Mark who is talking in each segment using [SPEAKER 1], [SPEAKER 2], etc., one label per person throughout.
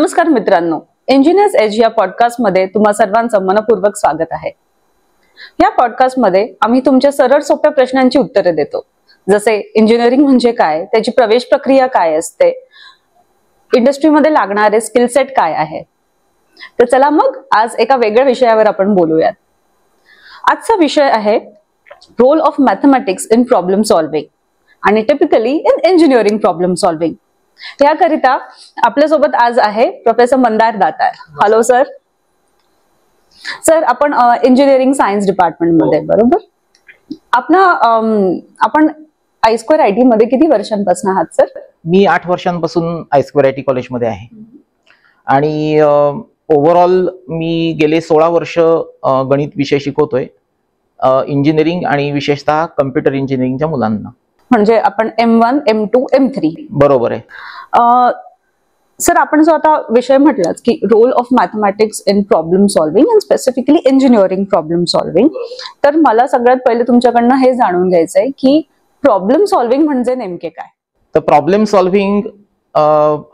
[SPEAKER 1] नमस्कार मित्रांनो, engineers age या पॉडकास्टमध्ये तुम्हा सर्वांचं मनपूर्वक स्वागत आहे। या पॉडकास्टमध्ये आम्ही तुमच्या सरळ सोप्या प्रश्नांची उत्तरे देतो, जसे इंजिनिअरिंग म्हणजे काय, त्याची प्रवेश प्रक्रिया काय असते, इंडस्ट्रीमध्ये लागणारे स्किल सेट काय आहे। तर चला मग आज एका वेगळ्या विषयावर आपण बोलूयात। आजचा विषय आहे role of mathematics in problem solving आणि typically in engineering problem solving. याकरिता आपल्यासोबत आज आहे professor Mandar Datar. Hello sir. Sir आपण इंजिनिअरिंग सायन्स डिपार्टमेंट मध्ये बरोबर? आपण I² IT मध्ये किती वर्षांपासून आहात सर?
[SPEAKER 2] मी 8 वर्षांपासून I² IT कॉलेजमध्ये आहे आणि ओव्हरऑल मी गेले 16 वर्ष गणित विषय शिकवतोय इंजिनिअरिंग आणि विशेषतः कम्प्युटर इंजिनिअरिंगच्या मुलांना। म्हणजे
[SPEAKER 1] आपण M1, M2, M3
[SPEAKER 2] बरोबर आहे।
[SPEAKER 1] सर आपण जो आता विषय म्हटलात की role of mathematics in problem solving and specifically engineering problem solving, तर मला सगळ्यात पहिले तुमच्याकडनं हे जाणून घ्यायचंय की प्रॉब्लेम सॉल्व्हिंग म्हणजे नेमके काय?
[SPEAKER 2] तर प्रॉब्लेम सॉल्व्हिंग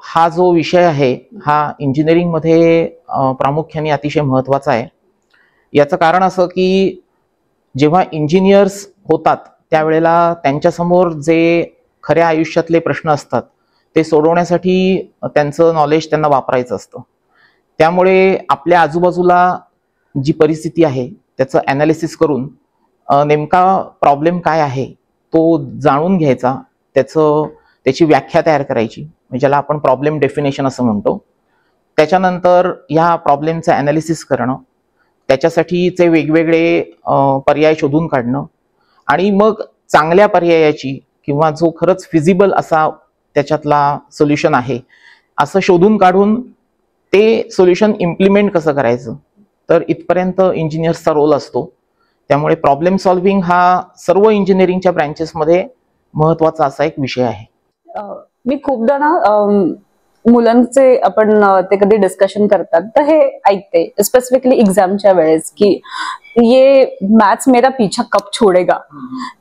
[SPEAKER 2] हा जो विषय आहे हा इंजिनिअरिंग मध्ये प्रामुख्याने अतिशय महत्त्वाचा आहे। याचं कारण असं की जेव्हा इंजिनियर्स होतात त्यावेळेला त्यांच्यासमोर जे खऱ्या आयुष्यातले प्रश्न असतात ते सोडवण्यासाठी त्यांचं नॉलेज त्यांना वापरायचं असतं। त्यामुळे आपल्या आजूबाजूला जी परिस्थिती आहे त्याचं ॲनालिसिस करून नेमका प्रॉब्लेम काय आहे तो जाणून घ्यायचा, त्याची व्याख्या तयार करायची, ज्याला आपण प्रॉब्लेम डेफिनेशन असं म्हणतो। त्याच्यानंतर ह्या प्रॉब्लेमचं ॲनालिसिस करणं, त्याच्यासाठीचे वेगवेगळे पर्याय शोधून काढणं आणि मग चांगल्या पर्यायाची किंवा जो खरंच फिजिबल असा त्याच्यातला सोल्युशन आहे असं शोधून काढून ते सोल्युशन इम्प्लिमेंट कसं करायचं, तर इथपर्यंत इंजिनियर्सचा रोल असतो। त्यामुळे प्रॉब्लेम सॉल्व्हिंग हा सर्व इंजिनिअरिंगच्या ब्रँचेसमध्ये महत्त्वाचा असा एक विषय आहे।
[SPEAKER 1] मी खूपदा ना मुलांचे आपण ते कधी डिस्कशन करतात तर हे ऐकते स्पेसिफिकली एग्जामच्या वेळेस की ये मॅथ्स मेरा पीछा कब छोडेगा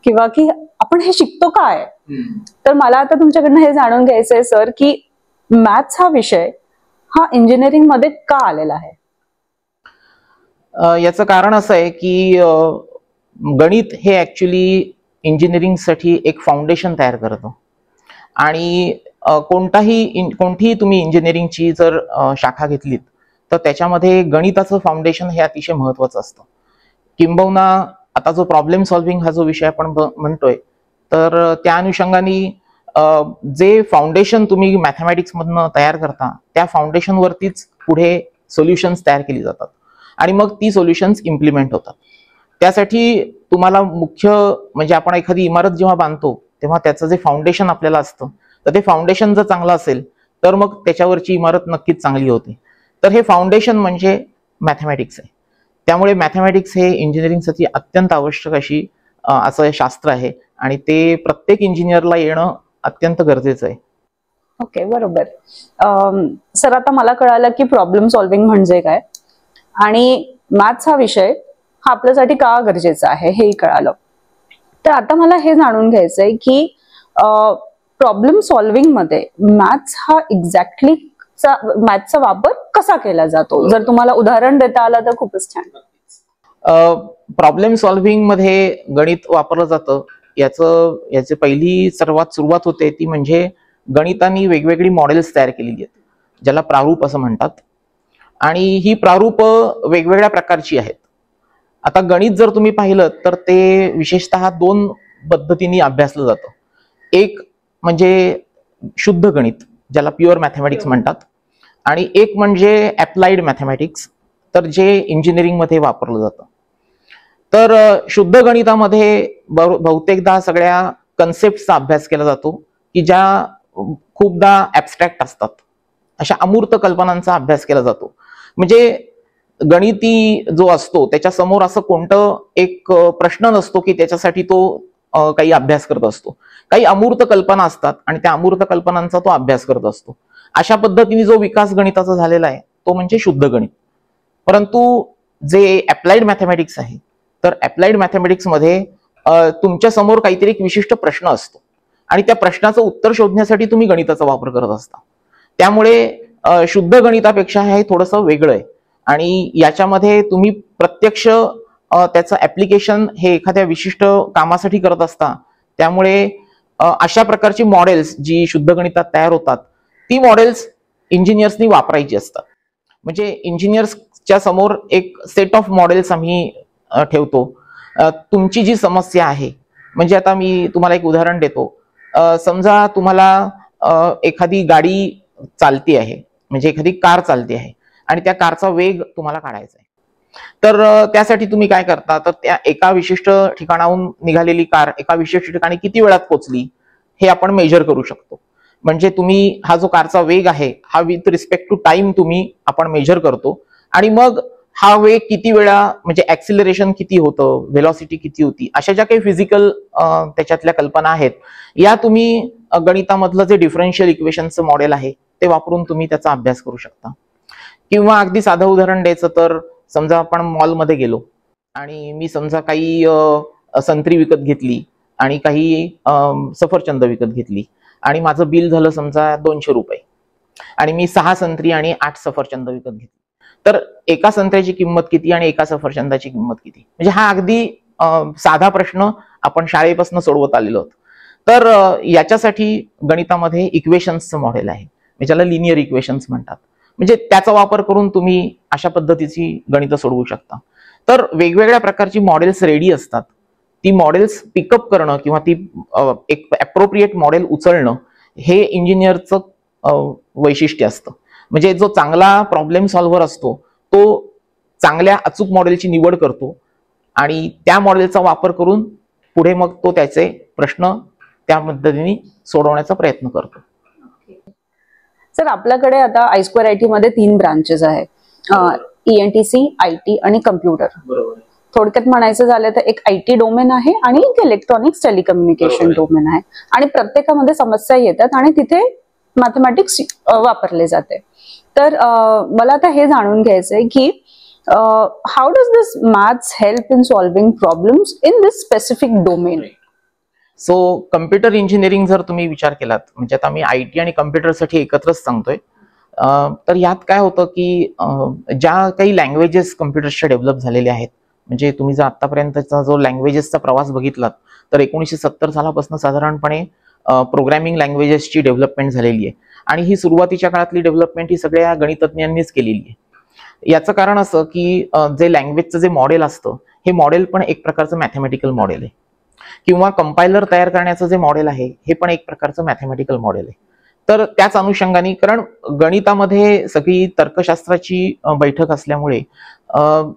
[SPEAKER 1] किंवा की आपण हे शिकतो काय। तर मला आता तुमच्याकडनं हे जाणून घ्यायचंय सर की मॅथ्स हा विषय हा इंजिनिअरिंग मध्ये का आलेला आहे?
[SPEAKER 2] याचं कारण असं आहे की गणित हे ऍक्च्युली इंजिनिअरिंगसाठी एक फाउंडेशन तयार करतं आणि कोणतीही तुम्ही इंजिनिअरिंगची जर शाखा घेतलीत तर त्याच्यामध्ये गणिताचं फाउंडेशन हे अतिशय महत्त्वाचं असतं। किंबहुना आता जो प्रॉब्लेम सॉल्व्हिंग हा जो विषय आपण म्हणतोय तर त्या अनुषंगाने जे फाउंडेशन तुम्ही मॅथमॅटिक्स मधनं तयार करता त्या फाउंडेशनवरतीच पुढे सोल्युशन्स तयार केली जातात आणि मग ती सोल्युशन्स इम्प्लिमेंट होतात। त्यासाठी तुम्हाला मुख्य म्हणजे आपण एखादी इमारत जेव्हा बांधतो तेव्हा त्याचं जे फाउंडेशन आपल्याला असतं तर ते फाउंडेशन जर चांगलं असेल तर मग त्याच्यावरची इमारत नक्कीच चांगली होते। तर हे फाउंडेशन म्हणजे मॅथमॅटिक्स आहे। त्यामुळे मॅथमॅटिक्स हे इंजिनिअरिंगसाठी अत्यंत आवश्यक असं शास्त्र आहे आणि ते प्रत्येक इंजिनियरला येणं अत्यंत गरजेचं आहे।
[SPEAKER 1] ओके, बरोबर। सर आता मला कळालं की प्रॉब्लेम सॉल्व्हिंग म्हणजे काय आणि मॅथ्स हा विषय हा आपल्यासाठी का गरजेचा आहे हेही कळालं। तर आता मला हे जाणून घ्यायचंय की प्रॉब्लेम सॉल्व्हिंग मध्ये मॅथ्स हा एक्झॅक्टली मॅथ्सचा वापर कसा केला जातो, जर तुम्हाला उदाहरण देता आलं तर खूपच छान।
[SPEAKER 2] प्रॉब्लेम सॉल्व्हिंग मध्ये गणित वापरलं जातं याची पहिली सुरुवात होते ती म्हणजे गणितानी वेगवेगळी मॉडेल्स तयार केलेली आहेत ज्याला प्रारूप असं म्हणतात आणि ही प्रारूप वेगवेगळ्या प्रकारची आहेत। आता गणित जर तुम्ही पाहिलं तर ते विशेषतः 2 पद्धतीने अभ्यासलं जातं। एक म्हणजे शुद्ध गणित ज्याला प्युअर मॅथमॅटिक्स म्हणतात आणि एक म्हणजे अप्लाइड मॅथमॅटिक्स, तर जे इंजिनिअरिंग मध्ये वापरलं जातं। तर शुद्ध गणितामध्ये बहुतेकदा सगळ्या कन्सेप्टचा अभ्यास केला जातो की ज्या खूपदा ऍबस्ट्रॅक्ट असतात, अशा अमूर्त कल्पनांचा अभ्यास केला जातो। म्हणजे गणिती जो असतो त्याच्या समोर असं कोणतं एक प्रश्न नसतो की त्याच्यासाठी तो काही अभ्यास करत असतो। काही अमूर्त कल्पना असतात आणि त्या अमूर्त कल्पनांचा तो अभ्यास करत असतो। अशा पद्धतीने जो विकास गणिताचा झालेला आहे तो म्हणजे शुद्ध गणित। परंतु जे अप्लाइड मॅथमॅटिक्स आहे तर अप्लाइड मॅथमॅटिक्स मध्ये तुमच्या समोर काहीतरी एक विशिष्ट प्रश्न असतो आणि त्या प्रश्नाचं उत्तर शोधण्यासाठी तुम्ही गणिताचा वापर करत असता। त्यामुळे शुद्ध गणितापेक्षा हे थोडंसं वेगळं आहे आणि याच्यामध्ये तुम्ही प्रत्यक्ष त्याचं ऍप्लिकेशन हे एखाद्या विशिष्ट कामासाठी करत असता. त्यामुळे अशा प्रकारची मॉडेल्स जी शुद्ध गणितात तयार होतात ती मॉडेल्स इंजिनियर्सनी वापरायची असतात. म्हणजे इंजिनियर्सच्या समोर एक सेट ऑफ मॉडेल्स आम्ही ठेवतो. तुमची जी समस्या आहे, म्हणजे आता मी तुम्हाला एक उदाहरण देतो. समजा तुम्हाला एखादी गाडी चालती आहे, म्हणजे एखादी कार चालती आहे आणि त्या कारचा वेग तुम्हाला काढायचा आहे. तर त्यासाठी तुम्ही काय करता, तर त्या एका विशिष्ट ठिकाणाहून निघालेली कार एका विशिष्ट ठिकाणी किती वेळात पोहोचली हे आपण मेजर करू शकतो. म्हणजे तुम्ही हा जो कारचा वेग आहे हा विथ रिस्पेक्ट टू टाइम आपण मेजर करतो आणि मग हा वेग किती वेळा, म्हणजे ऍक्सिलरेशन किती होतं, व्हेलॉसिटी किती होती, अशा ज्या काही फिजिकल त्याच्यातल्या कल्पना आहेत या तुम्ही गणितामधलं जे डिफरन्शियल इक्वेशनचं मॉडेल आहे ते वापरून तुम्ही त्याचा अभ्यास करू शकता. किंवा अगदी साधं उदाहरण द्यायचं तर समजा आपण मॉलमध्ये गेलो आणि मी समजा काही संत्री विकत घेतली आणि काही सफरचंद विकत घेतली आणि माझं बिल झालं समजा 200 रुपये आणि मी 6 संत्री आणि 8 सफरचंद विकत घेतली. तर एका संत्र्याची किंमत किती आणि एका सफरचंदाची किंमत किती, म्हणजे हा अगदी साधा प्रश्न आपण शाळेपासून सोडवत आलेलो आहोत. तर याच्यासाठी गणितामध्ये इक्वेशन्सचं मॉडेल आहे, ज्याला लिनियर इक्वेशन्स म्हणतात. म्हणजे त्याचा वापर करून तुम्ही अशा पद्धतीची गणितं सोडवू शकता. तर वेगवेगळ्या प्रकारची मॉडेल्स रेडी असतात. ती मॉडेल्स पिकअप करणं किंवा ती एक अप्रोप्रिएट मॉडेल उचलणं हे इंजिनियरचं वैशिष्ट्य असतं. म्हणजे जो चांगला प्रॉब्लेम सॉल्व्हर असतो तो चांगल्या अचूक मॉडेलची निवड करतो आणि त्या मॉडेलचा वापर करून पुढे मग तो त्याचे प्रश्न त्या पद्धतीने सोडवण्याचा प्रयत्न करतो.
[SPEAKER 1] सर, आपल्याकडे आता I2 IT मध्ये 3 ब्रांचेस आहेत, ENTC, IT आणि कम्प्युटर.
[SPEAKER 2] बरोबर.
[SPEAKER 1] थोडक्यात म्हणायचं झालं तर एक IT डोमेन आहे आणि एक इलेक्ट्रॉनिक्स टेलिकम्युनिकेशन डोमेन आहे आणि प्रत्येकामध्ये समस्या येतात आणि तिथे मॅथमॅटिक्स वापरले जाते. तर मला आता हे जाणून घ्यायचंय की how does this maths help in solving problems in this specific domain?
[SPEAKER 2] So computer engineering जर तुम्ही विचार केलात, म्हणजे आता मी IT आणि कम्प्युटरसाठी एकत्रच सांगतोय, तर यात काय होतं की ज्या काही लँग्वेजेस कम्प्युटर्सच्या डेव्हलप झालेल्या आहेत, म्हणजे तुम्ही जर आतापर्यंतचा जो लँग्वेजेसचा प्रवास बघितलात तर 1970 सालापासून साधारणपणे प्रोग्रॅमिंग लँग्वेजेसची डेव्हलपमेंट झालेली आहे आणि ही सुरुवातीच्या काळातली डेव्हलपमेंट ही सगळ्या गणितज्ञांनीच केलेली आहे. याचं कारण असं की जे लँग्वेजचं जे मॉडेल असतं हे मॉडेल पण एक प्रकारचं मॅथमॅटिकल मॉडेल आहे किंवा कंपायलर तयार करण्याचं जे मॉडेल आहे हे पण एक प्रकारचं मॅथमॅटिकल मॉडेल आहे. तर त्याच अनुषंगाने, कारण गणितामध्ये सगळी तर्कशास्त्राची बैठक असल्यामुळे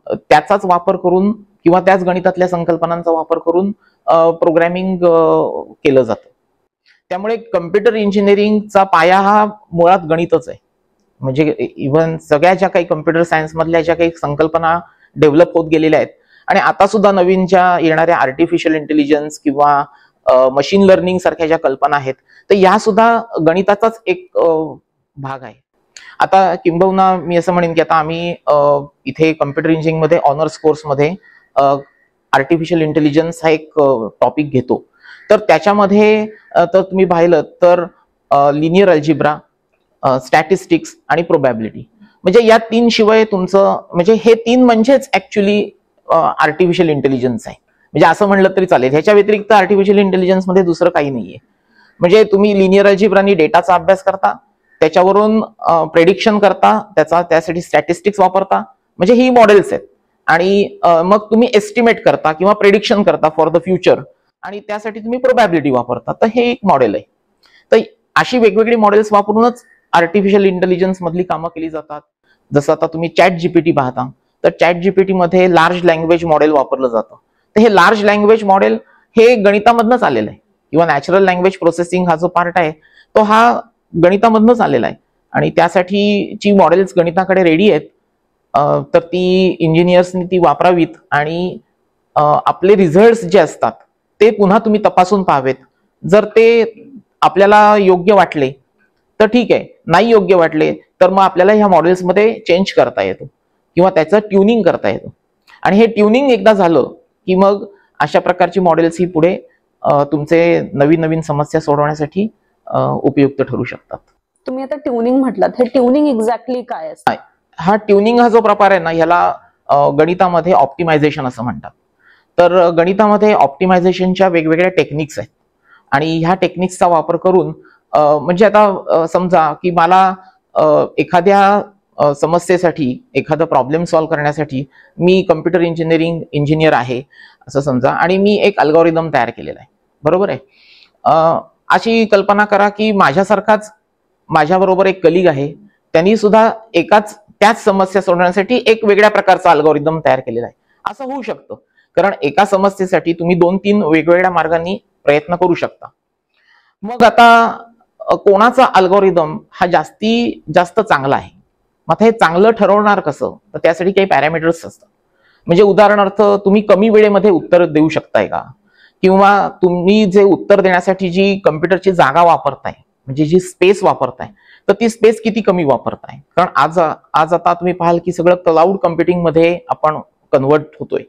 [SPEAKER 2] त्याचाच वापर करून किंवा त्याच गणितातल्या संकल्पनांचा वापर करून प्रोग्रॅमिंग केलं जातं. त्यामुळे कम्प्युटर इंजिनिअरिंगचा पाया हा मुळात गणितच आहे. म्हणजे इव्हन सगळ्या ज्या काही कम्प्युटर सायन्स मधल्या ज्या काही संकल्पना डेव्हलप होत गेलेल्या आहेत आणि आता सुद्धा नवीन ज्या येणाऱ्या आर्टिफिशियल इंटेलिजन्स किंवा मशीन लर्निंग सारख्या ज्या कल्पना आहेत तर या सुद्धा गणिताचाच एक भाग आहे. आता किंबहुना मी असं म्हणेन की आता आम्ही इथे कम्प्युटर इंजिनिअरिंग मध्ये ऑनर्स कोर्समध्ये आर्टिफिशियल इंटेलिजन्स हा एक टॉपिक घेतो. तर त्याच्यामध्ये तर तुम्ही पाहिलं तर लिनियर अल्जिब्रा, स्टॅटिस्टिक्स आणि प्रोबॅबिलिटी, म्हणजे या 3 शिवाय तुमचं, म्हणजे हे 3 म्हणजेच ऍक्च्युली आर्टिफिशियल इंटेलिजन्स आहे. म्हणजे असं म्हणलं तरी चालेल. ह्याच्या व्यतिरिक्त आर्टिफिशियल इंटेलिजन्स मध्ये दुसरं काही नाहीये. म्हणजे तुम्ही लिनियर अल्जिब्रानी डेटाचा अभ्यास करता, त्याच्यावरून प्रेडिक्शन करता, त्यासाठी स्टॅटिस्टिक्स वापरता, म्हणजे ही मॉडेल्स आहेत आणि मग तुम्ही एस्टिमेट करता किंवा प्रेडिक्शन करता फॉर द फ्युचर आणि त्यासाठी तुम्ही प्रोबॅबिलिटी वापरता. तर हे एक मॉडेल आहे. तर अशी वेगवेगळी मॉडेल्स वापरूनच आर्टिफिशियल इंटेलिजन्स मधली कामं केली जातात. जसं आता तुम्ही ChatGPT पाहता तर ChatGPT मध्ये लार्ज लँग्वेज मॉडेल वापरलं जातं. तर हे लार्ज लँग्वेज मॉडेल हे गणितामधनंच आलेलं आहे किंवा नॅचरल लँग्वेज प्रोसेसिंग हा जो पार्ट आहे तो हा गणितामधनंच आलेला आहे आणि त्यासाठीची मॉडेल्स गणिताकडे रेडी आहेत. तर ती इंजिनियर्सनी ती वापरावीत आणि आपले रिझल्ट्स जे असतात ते पुन्हा तुम्ही तपासून पाहावेत. जर ते आपल्याला योग्य वाटले तर ठीक आहे, नाही योग्य वाटले तर मग आपल्याला ह्या मॉडेल्समध्ये चेंज करता येतो किंवा त्याचं ट्युनिंग करता येतं. आणि हे ट्युनिंग एकदा झालं की मग अशा प्रकारची मॉडेल्स ही पुढे तुमचे नवीन नवीन समस्या सोडवण्यासाठी उपयुक्त ठरू शकतात.
[SPEAKER 1] तुम्ही आता ट्युनिंग म्हटलात, हे ट्युनिंग एक्झॅक्टली काय असतं?
[SPEAKER 2] हा ट्युनिंग हा जो प्रकार आहे ना, ह्याला गणितामध्ये ऑप्टिमायझेशन असं म्हणतात. तर गणितामध्ये ऑप्टिमायझेशनच्या वेगवेगळ्या टेक्निक्स आहेत आणि ह्या टेक्निक्सचा वापर करून म्हणजे आता समजा की मला एखाद्या समस्येसाठी, एखादा प्रॉब्लेम सॉल्व्ह करण्यासाठी मी कम्प्युटर इंजिनियर आहे असं समजा, आणि मी एक अल्गोरिदम तयार केलेला आहे, बरोबर आहे. अशी कल्पना करा की माझ्यासारखाच माझ्याबरोबर एक कलिग आहे, त्यांनी सुद्धा त्याच समस्या सोडवण्यासाठी एक वेगळ्या प्रकारचा अल्गोरिदम तयार केलेला आहे. असं होऊ शकतं, कारण एका समस्येसाठी तुम्ही 2-3 वेगवेगळ्या मार्गांनी प्रयत्न करू शकता. मग आता कोणाचा अल्गोरिदम हा जास्त चांगला आहे, मग हे चांगलं ठरवणार कसं? तर त्यासाठी काही पॅरामीटर्स असतात. म्हणजे उदाहरणार्थ, तुम्ही कमी वेळेमध्ये उत्तर देऊ शकताय का, किंवा तुम्ही जे उत्तर देण्यासाठी जी कम्प्युटरची जागा वापरताय, म्हणजे जी स्पेस वापरताय, तर ती स्पेस किती कमी वापरताय. कारण आज आता तुम्ही पाहाल की सगळं क्लाउड कम्प्युटिंग मध्ये आपण कन्वर्ट होतोय,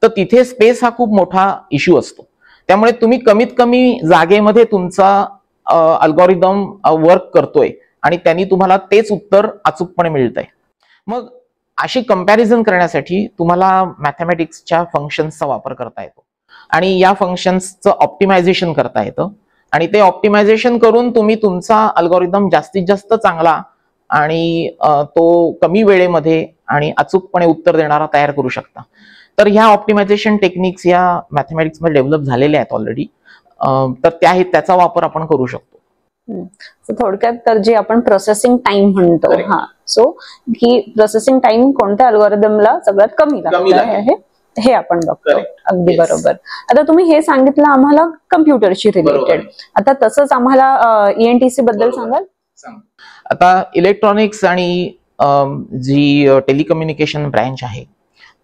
[SPEAKER 2] तर तिथे स्पेस हा खूप मोठा इश्यू असतो. त्यामुळे तुम्ही कमीत कमी जागेमध्ये तुमचा अल्गोरिदम वर्क करतोय आणि त्यांनी तुम्हाला तेच उत्तर अचूकपणे मिळतंय. मग अशी कंपॅरिझन करण्यासाठी तुम्हाला मॅथमॅटिक्सच्या फंक्शन्सचा वापर करता येतो आणि या फंक्शन्सचं ऑप्टिमायझेशन करता येतं, आणि ते ऑप्टिमायझेशन करून तुम्ही तुमचा अल्गोरिदम जास्तीत जास्त चांगला आणि तो कमी वेळेमध्ये आणि अचूकपणे उत्तर देणारा तयार करू शकता. तर ह्या ऑप्टिमायझेशन टेक्निक्स या मॅथमॅटिक्स मध्ये डेव्हलप झालेल्या आहेत ऑलरेडी. तर त्याचा वापर आपण करू शकतो.
[SPEAKER 1] थोडक्यात तर जे आपण प्रोसेसिंग टाइम म्हणतो, हा, सो ही प्रोसेसिंग टाइम कोणत्या अल्गोरिदमला सगळ्यात कमी लागते हे आपण बघतो. अगदी बरोबर. आता तुम्ही हे सांगितलं आम्हाला कम्प्युटरशी रिलेटेड, आता तसंच आम्हाला ENTC बद्दल सांगाल?
[SPEAKER 2] आता इलेक्ट्रॉनिक्स आणि जी टेलिकम्युनिकेशन ब्रँच आहे,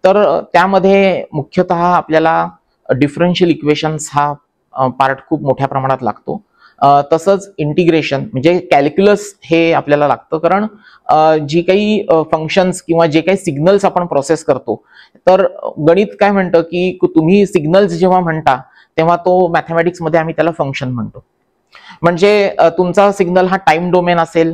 [SPEAKER 2] तर त्यामध्ये मुख्यतः आपल्याला डिफरन्शियल इक्वेशन्स हा पार्ट खूप मोठ्या प्रमाणात लागतो. तसंच इंटिग्रेशन म्हणजे कॅल्क्युलस हे आपल्याला लागतं, कारण जी काही फंक्शन्स किंवा जे काही सिग्नल्स आपण प्रोसेस करतो, तर गणित काय म्हणतं की तुम्ही सिग्नल्स जेव्हा म्हणता तेव्हा तो मॅथमॅटिक्समध्ये आम्ही त्याला फंक्शन म्हणतो. म्हणजे तुमचा सिग्नल हा टाइम डोमेन असेल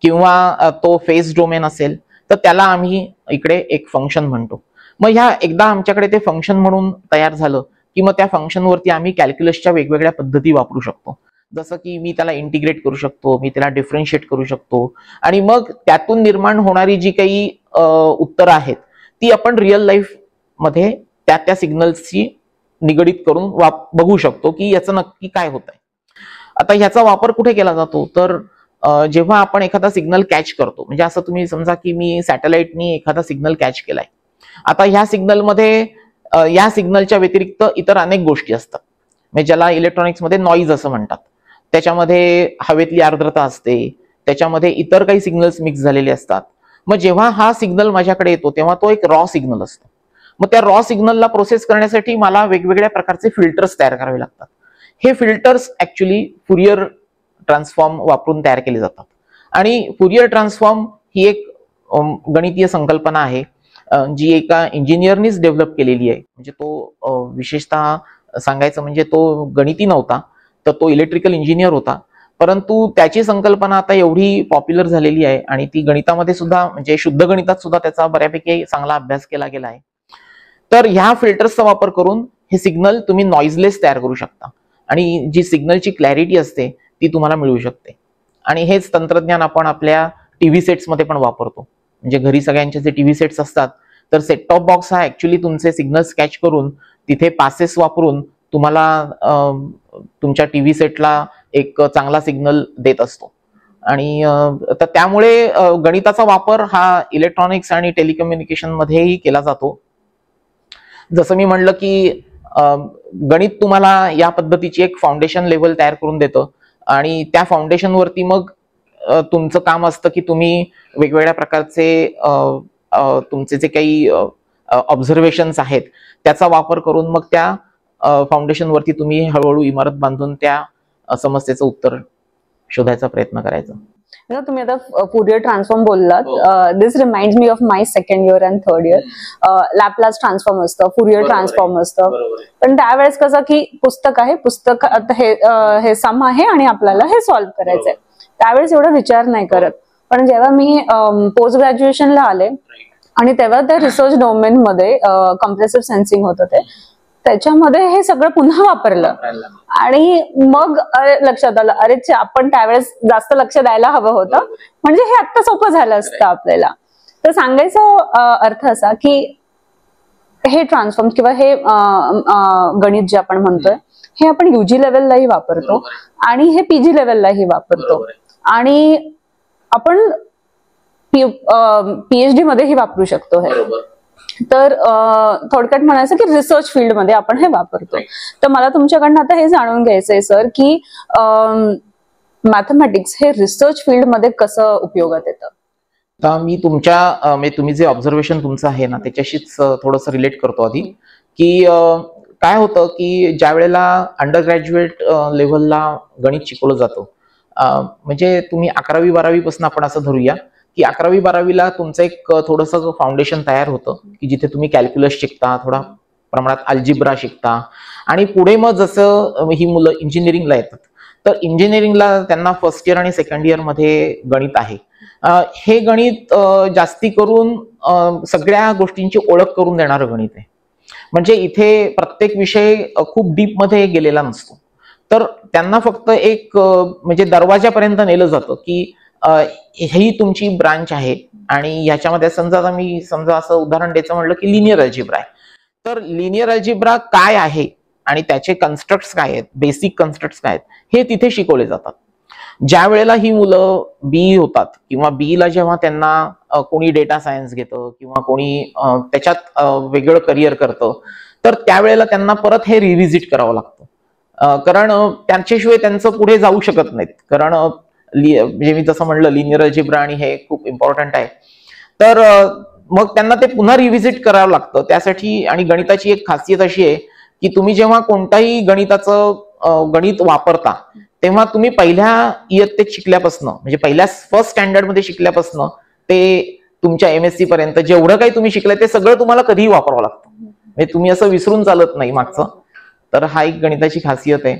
[SPEAKER 2] किंवा तो फेज डोमेन असेल, तर त्याला आम्ही इकडे एक फंक्शन म्हणतो. मग ह्या एकदा आमच्याकडे ते फंक्शन म्हणून तयार झालं की मग त्या फंक्शनवरती आम्ही कॅल्क्युलसच्या वेगवेगळ्या पद्धती वापरू शकतो. जसं की मी त्याला इंटिग्रेट करू शकतो, मी त्याला डिफरन्शिएट करू शकतो, आणि मग त्यातून निर्माण होणारी जी काही उत्तरं आहेत ती आपण रिअल लाईफ मध्ये त्या सिग्नल्सची निगडीत करून बघू शकतो की याचं नक्की काय होत आहे. आता ह्याचा वापर कुठे केला जातो, तर जेव्हा आपण एखादा सिग्नल कॅच करतो, म्हणजे असं तुम्ही समजा की मी सॅटेलाइटनी एखादा सिग्नल कॅच केलाय. आता ह्या सिग्नलमध्ये या सिग्नलच्या व्यतिरिक्त इतर अनेक गोष्टी असतात, म्हणजे ज्याला इलेक्ट्रॉनिक्समध्ये नॉईज असं म्हणतात. त्याच्यामध्ये हवेतली आर्द्रता असते, त्याच्यामध्ये इतर काही सिग्नल्स मिक्स झालेले असतात. मग जेव्हा हा सिग्नल माझ्याकडे येतो तेव्हा तो एक रॉ सिग्नल असतो. मग त्या रॉ सिग्नलला प्रोसेस करण्यासाठी मला वेगवेगळ्या प्रकारचे फिल्टर्स तयार करावे लागतात. हे फिल्टर्स ऍक्च्युली फुरियर ट्रान्सफॉर्म वापरून तयार केले जातात, आणि फुरियर ट्रान्सफॉर्म ही एक गणितीय संकल्पना आहे जी एका इंजिनियरनीच डेव्हलप केलेली आहे. म्हणजे तो विशेषतः सांगायचं म्हणजे तो गणिती नव्हता, तर तो इलेक्ट्रिकल इंजिनियर होता, परंतु त्याची संकल्पना आता एवढी पॉप्युलर झालेली आहे आणि ती गणितामध्ये सुद्धा, म्हणजे शुद्ध गणितात सुद्धा त्याचा बऱ्यापैकी चांगला अभ्यास केला गेला आहे. तर ह्या फिल्टर्सचा वापर करून हे सिग्नल तुम्ही नॉइजलेस तयार करू शकता आणि जी सिग्नलची क्लॅरिटी असते ती तुम्हाला मिळू शकते. आणि हेच तंत्रज्ञान आपण आपल्या टीव्ही सेट्समध्ये पण वापरतो. म्हणजे घरी सगळ्यांचे जे टीव्ही सेट्स असतात, तर सेट टॉप बॉक्स हा ऍक्च्युली तुमचे सिग्नल्स कॅच करून तिथे पासेस वापरून तुम्हाला तुमच्या टीव्ही सेटला एक चांगला सिग्नल देत असतो. आणि तर त्यामुळे गणिताचा वापर हा इलेक्ट्रॉनिक्स आणि टेलिकम्युनिकेशन मध्येही केला जातो. जसं मी म्हणलं की गणित तुम्हाला या पद्धतीची एक फाउंडेशन लेवल तयार करून देतं, आणि त्या फाउंडेशनवरती मग तुमचं काम असतं की तुम्ही वेगवेगळ्या प्रकारचे तुमचे जे काही ऑब्झर्वेशन्स आहेत त्याचा वापर करून मग त्या फाउंडेशनवरती तुम्ही हळूहळू इमारत बांधून त्या समस्येचं उत्तर शोधायचा प्रयत्न करायचा.
[SPEAKER 1] तुम्ही आता फुरियर ट्रान्सफॉर्म बोललात, this reminds me of my second year and third year. Laplace transform असतं, फुरियर ट्रान्सफॉर्म असतं, पण त्यावेळेस कसं की पुस्तक आहे, पुस्तक हे सम आहे आणि आपल्याला हे सॉल्व्ह करायचंय. त्यावेळेस एवढा विचार नाही करत. पण जेव्हा मी पोस्ट ग्रॅज्युएशनला आले आणि तेव्हा त्या रिसर्च डोमेन मध्ये कम्प्रेसिव्ह सेन्सिंग होतं ते, त्याच्यामध्ये हे सगळं पुन्हा वापरलं आणि मग लक्षात आलं, अरे आपण त्यावेळेस जास्त लक्ष द्यायला हवं होतं, म्हणजे हे आत्ता सोपं झालं असतं आपल्याला. तर सांगायचा अर्थ असा की हे ट्रान्सफॉर्म किंवा हे गणित जे आपण म्हणतोय हे आपण UG लेवललाही वापरतो आणि हे PG लेवललाही वापरतो आणि आपण PhD मध्येही वापरू शकतो हे. तर थोडक्यात म्हणायचं की रिसर्च फील्ड मध्ये आपण हे वापरतो. तर मला तुमच्याकडनं आता हे जाणून घ्यायचंय सर की मॅथमॅटिक्स हे रिसर्च फील्ड मध्ये कसं उपयोगात येतं.
[SPEAKER 2] आता मी तुमच्या तुम्ही जे ऑब्झर्वेशन तुमचं आहे ना त्याच्याशीच थोडंसं रिलेट करतो आधी, की काय होतं की ज्या वेळेला अंडर ग्रॅज्युएट लेव्हलला गणित शिकवलं जातं, म्हणजे तुम्ही 11वी-12वी पासून आपण असं धरूया की 11वी-12वीला तुमचं एक थोडंसं फाउंडेशन तयार होतं की जिथे तुम्ही कॅल्क्युलस शिकता, थोडा प्रमाणात अल्जिब्रा शिकता आणि पुढे मग जसं ही मुलं इंजिनिअरिंगला येतात तर इंजिनिअरिंगला त्यांना फर्स्ट इयर आणि सेकंड इयर मध्ये गणित आहे. हे गणित जास्ती करून सगळ्या गोष्टींची ओळख करून देणारं गणित आहे. म्हणजे इथे प्रत्येक विषय खूप डीप मध्ये गेलेला नसतो. तर त्यांना फक्त एक म्हणजे दरवाजापर्यंत नेलं जातं की ही तुमची ब्रांच आहे आणि ह्याच्यामध्ये समजा असं उदाहरण द्यायचं म्हटलं की लिनियर अल्जिब्रा आहे. तर लिनियर अल्जिब्रा काय आहे आणि त्याचे कन्स्ट्रक्ट्स काय आहेत, बेसिक कन्स्ट्रक्ट्स काय आहेत, हे तिथे शिकवले जातात. ज्या वेळेला ही मुलं BE होतात किंवा BE ला जेव्हा त्यांना कोणी डेटा सायन्स घेतं किंवा कोणी त्याच्यात वेगळं करिअर करतं, तर त्यावेळेला त्यांना परत हे रिव्हिजिट करावं लागतं. कारण त्यांच्याशिवाय त्यांचं पुढे जाऊ शकत नाहीत. कारण म्हणजे मी जसं म्हणलं लिनियर अल्जिब्रा आणि हे खूप इम्पॉर्टंट आहे. तर मग त्यांना ते पुन्हा रिव्हिजिट करावं लागतं त्यासाठी. आणि गणिताची एक खासियत अशी आहे की तुम्ही जेव्हा कोणताही गणित वापरता तेव्हा तुम्ही पहिल्या इयत्तेत शिकल्यापासून, म्हणजे पहिल्या फर्स्ट स्टँडर्ड मध्ये शिकल्यापासून ते तुमच्या MSc पर्यंत जेवढं काही तुम्ही शिकलाय ते सगळं तुम्हाला कधीही वापरावं लागतं. म्हणजे तुम्ही असं विसरून चालत नाही मागचं. तर हा एक गणिताची खासियत आहे.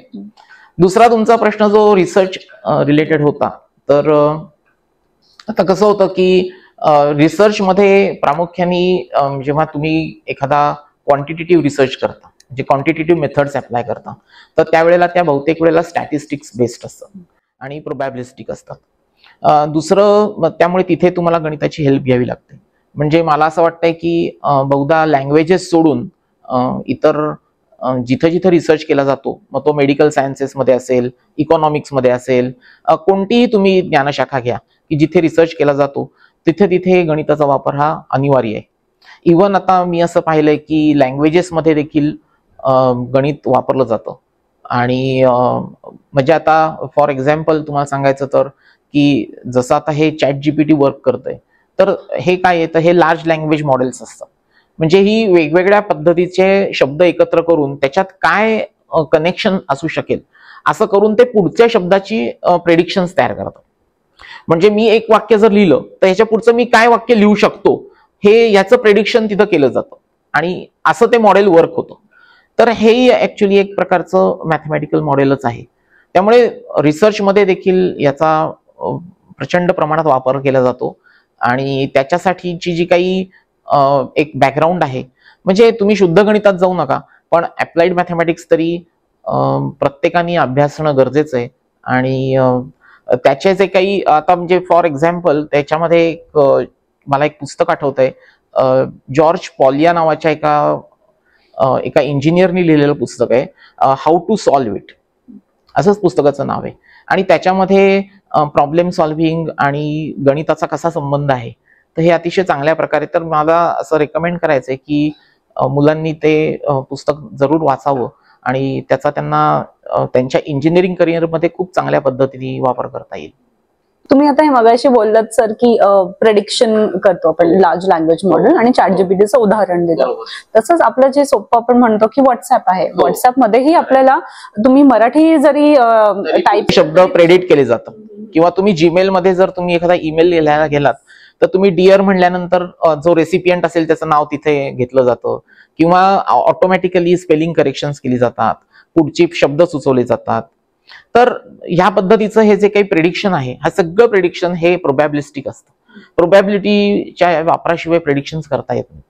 [SPEAKER 2] दुसरा तुमचा प्रश्न जो रिसर्च रिलेटेड होता, तर आता कसं होतं की रिसर्च मध्ये प्रामुख्याने जेव्हा तुम्ही एखादा क्वांटिटेटिव्ह रिसर्च करता, म्हणजे क्वांटिटेटिव्ह मेथड्स अप्लाय करता, तर त्यावेळेला त्या बहुतेक वेळेला स्टॅटिस्टिक्स बेस्ड असतात आणि प्रोबॅबिलिस्टिक असतात. दुसरं त्यामुळे तिथे तुम्हाला गणिताची हेल्प घ्यावी लागते. म्हणजे मला असं वाटतंय की बहुधा लँग्वेजेस सोडून इतर जिथं जिथं रिसर्च केला जातो, मग तो मेडिकल सायन्सेस मध्ये असेल, इकॉनॉमिक्स मध्ये असेल, कोणतीही तुम्ही ज्ञानशाखा घ्या की जिथे रिसर्च केला जातो तिथे तिथे गणिताचा वापर हा अनिवार्य आहे. इव्हन आता मी असं पाहिलंय की लँग्वेजेस मध्ये देखील गणित वापरलं जातं. आणि म्हणजे आता फॉर एक्झाम्पल तुम्हाला सांगायचं तर की जसं आता हे ChatGPT वर्क करतंय, तर हे काय येतं, हे लार्ज लँग्वेज मॉडेल्स असतात. म्हणजे ही वेगवेगळ्या पद्धतीचे शब्द एकत्र करून त्याच्यात काय कनेक्शन असू शकेल असं करून ते पुढच्या शब्दाची प्रेडिक्शन्स तयार करतात. म्हणजे मी एक वाक्य जर लिहिलं तर ह्याच्या पुढचं मी काय वाक्य लिहू शकतो हे याचं प्रेडिक्शन तिथं केलं जातं आणि असं ते मॉडेल वर्क होतं. तर हेही ऍक्च्युली एक प्रकारचं मॅथमॅटिकल मॉडेलच आहे. त्यामुळे रिसर्चमध्ये देखील याचा प्रचंड प्रमाणात वापर केला जातो आणि त्याच्यासाठीची जी काही एक बॅकग्राऊंड आहे, म्हणजे तुम्ही शुद्ध गणितात जाऊ नका, पण अप्लाइड मॅथमॅटिक्स तरी प्रत्येकाने अभ्यासणं गरजेचं आहे. आणि त्याचे जे काही आता म्हणजे फॉर एक्झाम्पल त्याच्यामध्ये मला एक पुस्तक आठवतंय, जॉर्ज पॉलिया नावाच्या एका इंजिनियरनी लिहिलेलं पुस्तक आहे, हाऊ टू सॉल्व्ह इट असंच पुस्तकाचं नाव आहे. आणि त्याच्यामध्ये प्रॉब्लेम सॉल्व्हिंग आणि गणिताचा कसा संबंध आहे तर हे अतिशय चांगल्या प्रकारे, तर मला असं रेकमेंड करायचंय की मुलांनी ते पुस्तक जरूर वाचावं आणि त्याचा त्यांना त्यांच्या इंजिनिअरिंग करिअरमध्ये खूप चांगल्या पद्धतीने वापर करता येईल.
[SPEAKER 1] तुम्ही आता हे मगाशी बोललात सर की प्रेडिक्शन करतो आपण लार्ज लँग्वेज मॉडेल आणि ChatGPTचं उदाहरण दिलं. तसंच आपलं जे सोपं आपण म्हणतो की व्हॉट्सअप आहे, व्हॉट्सअप मध्येही आपल्याला तुम्ही मराठी जरी टाईप
[SPEAKER 2] शब्द प्रेडिक्ट केले जातात. किंवा तुम्ही जीमेल मध्ये जर तुम्ही एखादा ईमेल लिहायला गेलात तर तुम्ही डिअर म्हणल्यानंतर जो रेसिपियंट असेल त्याचं नाव तिथे घेतलं जातं किंवा ऑटोमॅटिकली स्पेलिंग करेक्शन्स केली जातात, पुढचे शब्द सुचवले जातात. तर ह्या पद्धतीचं हे जे काही प्रेडिक्शन आहे, हा सगळं प्रेडिक्शन हे प्रोबॅबिलिस्टिक असतं. प्रोबॅबिलिटीच्या वापराशिवाय प्रेडिक्शन करता येत नाही.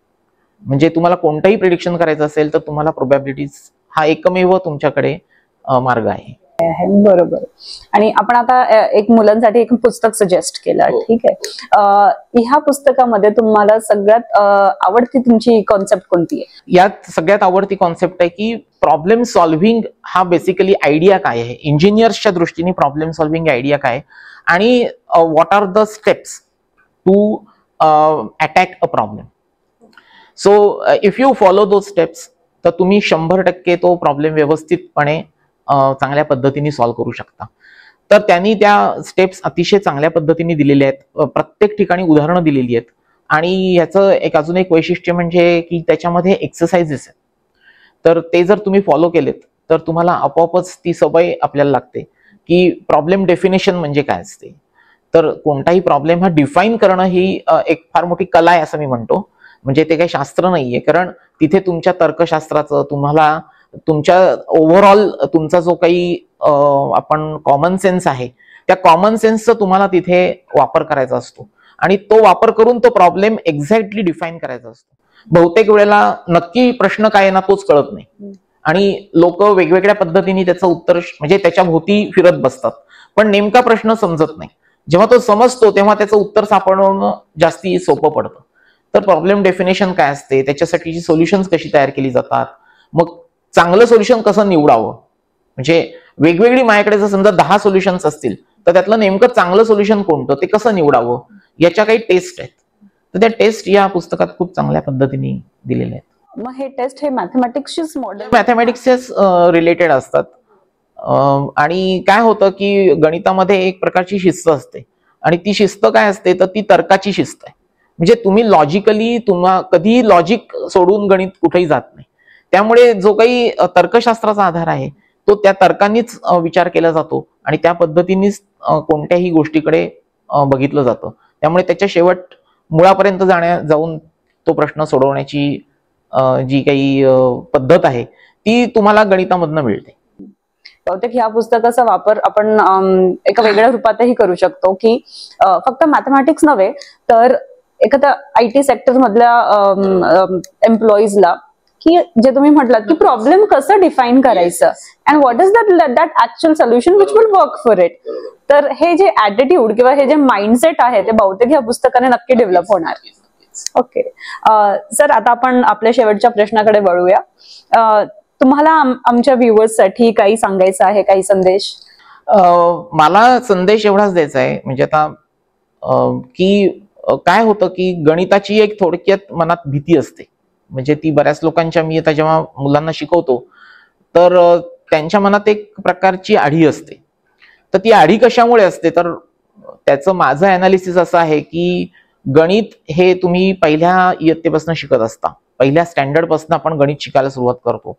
[SPEAKER 2] म्हणजे तुम्हाला कोणतंही प्रेडिक्शन करायचं असेल तर तुम्हाला प्रोबॅबिलिटीज हा एकमेव तुमच्याकडे मार्ग आहे.
[SPEAKER 1] बरोबर. आणि आपण आता एक मुलांसाठी एक पुस्तक सजेस्ट केलं, ठीक आहे. ह्या पुस्तकामध्ये तुम्हाला सगळ्यात आवडती तुमची कॉन्सेप्ट कोणती आहे?
[SPEAKER 2] यात सगळ्यात आवडती कॉन्सेप्ट आहे की प्रॉब्लेम सॉल्व्हिंग हा बेसिकली आयडिया काय आहे, इंजिनियर्सच्या दृष्टीने प्रॉब्लेम सॉल्व्हिंग आयडिया काय आणि what are the steps to attack a problem. So if you follow those steps तर तुम्ही 100% तो प्रॉब्लेम व्यवस्थितपणे चांगल्या पद्धतीने सॉल्व्ह करू शकता. तर त्यांनी त्या स्टेप्स अतिशय चांगल्या पद्धतीने दिलेल्या आहेत, प्रत्येक ठिकाणी उदाहरणं दिलेली आहेत. आणि ह्याचं अजून एक वैशिष्ट्य म्हणजे की त्याच्यामध्ये एक्सरसाइजेस आहेत. तर ते जर तुम्ही फॉलो केलेत तर तुम्हाला आपोआपच ती सवय आपल्याला लागते की प्रॉब्लेम डेफिनेशन म्हणजे काय असते. तर कोणताही प्रॉब्लेम हा डिफाईन करणं ही एक फार मोठी कला आहे असं मी म्हणतो. म्हणजे ते काही शास्त्र नाहीये, कारण तिथे तुमच्या तर्कशास्त्राचं, तुम्हाला तुमच्या ओव्हरऑल तुमचा जो काही आपण कॉमन सेन्स आहे त्या कॉमन सेन्सचा तुम्हाला तिथे वापर करायचा असतो आणि तो वापर करून तो प्रॉब्लेम एक्झॅक्टली डिफाईन करायचा असतो. बहुतेक वेळेला नक्की प्रश्न काय आहे ना तोच कळत नाही आणि लोक वेगवेगळ्या पद्धतीने त्याचं उत्तर म्हणजे त्याच्या भोवती फिरत बसतात, पण नेमका प्रश्न समजत नाही. जेव्हा तो समजतो तेव्हा त्याचं उत्तर सापडवणं जास्ती सोपं पडतं. तर प्रॉब्लेम डेफिनेशन काय असते, त्याच्यासाठीची सोल्युशन्स कशी तयार केली जातात, मग चांगलं सोल्युशन कसं निवडावं, म्हणजे वेगवेगळी माझ्याकडे जर समजा 10 सोल्युशन्स असतील तर त्यातलं नेमकं चांगलं सोल्युशन कोणतं ते कसं निवडावं याच्या काही टेस्ट आहेत. तर त्या टेस्ट या पुस्तकात खूप चांगल्या पद्धतीने दिलेल्या आहेत.
[SPEAKER 1] मग हे टेस्ट हे मॅथमॅटिक्सचीच
[SPEAKER 2] मॅथमॅटिक्सचेच रिलेटेड असतात. आणि काय होतं की गणितामध्ये एक प्रकारची शिस्त असते आणि ती शिस्त काय असते तर ती तर्काची शिस्त आहे. म्हणजे तुम्ही लॉजिकली तुम्हाला कधी लॉजिक सोडून गणित कुठेही जात नाही. त्यामुळे जो काही तर्कशास्त्राचा आधार आहे तो त्या तर्कांनीच विचार केला जातो आणि त्या पद्धतीनेच कोणत्याही गोष्टीकडे बघितलं जातं. त्यामुळे त्याच्या शेवट मुळापर्यंत जाऊन तो प्रश्न सोडवण्याची जी काही पद्धत आहे ती तुम्हाला गणितामधनं मिळते.
[SPEAKER 1] बहुतेक ह्या पुस्तकाचा वापर आपण एका वेगळ्या रूपातही करू शकतो की फक्त मॅथमॅटिक्स नव्हे तर एखाद्या IT सेक्टर मधल्या एम्प्लॉईजला की जे तुम्ही म्हटलात की प्रॉब्लेम कसं डिफाईन करायचं and what is that actual solution which will work for it. तर हे जे ऍटिट्यूड किंवा हे जे माइंडसेट आहे ते बहुतेक ह्या पुस्तकाने नक्की डेव्हलप होणार. ओके सर, आता आपण आपल्या शेवटच्या प्रश्नाकडे वळूया. तुम्हाला आमच्या व्ह्युअर्ससाठी काही सांगायचं आहे, काही संदेश?
[SPEAKER 2] मला संदेश एवढाच द्यायचा आहे, म्हणजे आता की काय होतं की गणिताची एक थोडक्यात मनात भीती असते. म्हणजे ती बऱ्याच लोकांच्या, मी आता जेव्हा मुलांना शिकवतो तर त्यांच्या मनात एक प्रकारची आढी असते. तर ती आढी कशामुळे असते तर त्याचं माझं अनालिसिस असं आहे की गणित हे तुम्ही पहिल्या इयत्तेपासून शिकत असता, पहिल्या स्टँडर्डपासून आपण गणित शिकायला सुरुवात करतो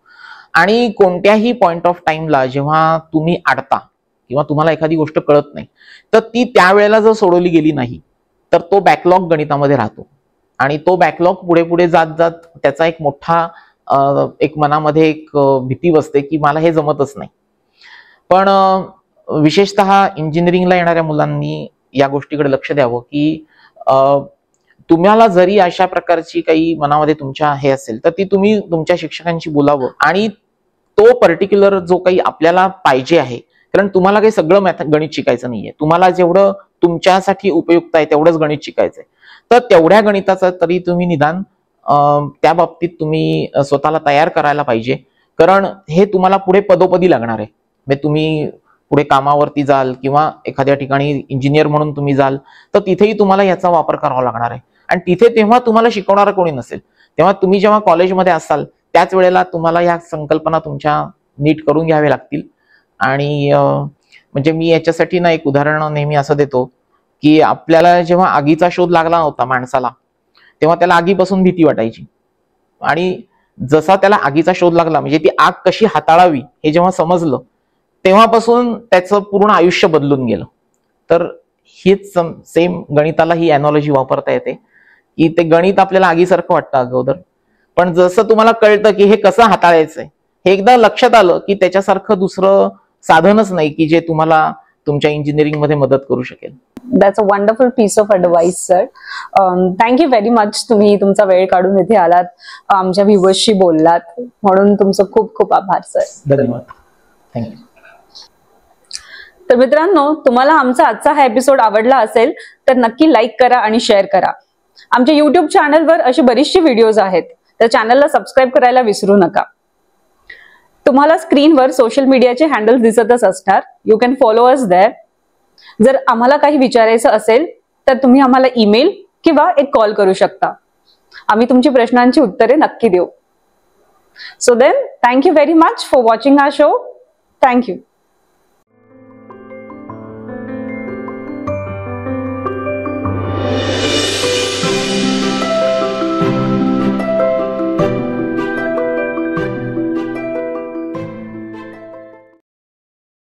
[SPEAKER 2] आणि कोणत्याही पॉइंट ऑफ टाइमला जेव्हा तुम्ही अडता किंवा तुम्हाला एखादी गोष्ट कळत नाही तर ती त्यावेळेला जर सोडवली गेली नाही तर तो बॅकलॉग गणितामध्ये राहतो आणि तो बॅकलॉग पुढे पुढे जात जात त्याचा एक मोठा एक मनामध्ये एक भीती बसते की मला हे जमतच नाही. पण विशेषतः इंजिनिअरिंगला येणाऱ्या मुलांनी या गोष्टीकडे लक्ष द्यावं की तुम्हाला जरी अशा प्रकारची काही मनामध्ये तुमच्या हे असेल तर ती तुम्ही तुमच्या शिक्षकांशी बोलावं आणि तो पर्टिक्युलर जो काही आपल्याला पाहिजे आहे, कारण तुम्हाला काही सगळं गणित शिकायचं नाहीये, तुम्हाला जेवढं तुमच्यासाठी उपयुक्त आहे तेवढंच गणित शिकायचंय. तर तेवढ्या गणिताचा तरी तुम्ही निदान त्या बाबतीत तुम्ही स्वतःला तयार करायला पाहिजे, कारण हे तुम्हाला पुढे पदोपदी लागणार आहे. म्हणजे तुम्ही पुढे कामावरती जाल किंवा एखाद्या ठिकाणी इंजिनियर म्हणून तुम्ही जाल तर तिथेही तुम्हाला याचा वापर करावा लागणार आहे आणि तिथे तेव्हा तुम्हाला शिकवणारं कोणी नसेल. तेव्हा तुम्ही जेव्हा कॉलेजमध्ये असाल त्याच वेळेला तुम्हाला ह्या संकल्पना तुमच्या नीट करून घ्याव्या लागतील. आणि म्हणजे मी याच्यासाठी ना एक उदाहरण नेहमी असं देतो की आपल्याला जेव्हा आगीचा शोध लागला नव्हता माणसाला तेव्हा त्याला आगीपासून भीती वाटायची आणि जसा त्याला आगीचा शोध लागला म्हणजे ती आग कशी हाताळावी हे जेव्हा समजलं तेव्हापासून त्याचं पूर्ण आयुष्य बदलून गेलं. तर हीच सेम गणिताला ही अॅनॉलॉजी वापरता येते की ते गणित आपल्याला आगीसारखं वाटतं अगोदर, पण जसं तुम्हाला कळतं की हे कसं हाताळायचंय, हे एकदा लक्षात आलं की त्याच्यासारखं दुसरं साधनच नाही की जे तुम्हाला तुमच्या इंजिनिअरिंग मध्ये मदत करू शकेल.
[SPEAKER 1] That's a wonderful piece of advice sir. Thank you very much. तुम्ही तुमचा वेळ काढून इथे आलात, आमच्या व्ह्युअर्सशी बोललात, म्हणून तुमचं खूप खूप आभार सर.
[SPEAKER 2] धन्यवाद. थँक्यू.
[SPEAKER 1] तर मित्रांनो, तुम्हाला आमचा आजचा हा एपिसोड आवडला असेल तर नक्की लाईक करा आणि शेअर करा. आमच्या युट्यूब चॅनलवर अशी बरीचशी व्हिडिओज आहेत, तर चॅनलला सबस्क्राईब करायला विसरू नका. तुम्हाला स्क्रीनवर सोशल मीडियाचे हँडल्स दिसतच असणार. You can follow us there. जर आम्हाला काही विचारायचं असेल तर तुम्ही आम्हाला ईमेल किंवा एक कॉल करू शकता. आम्ही तुमची प्रश्नांची उत्तरे नक्की देऊ. So then, thank you very much for watching our show. Thank you.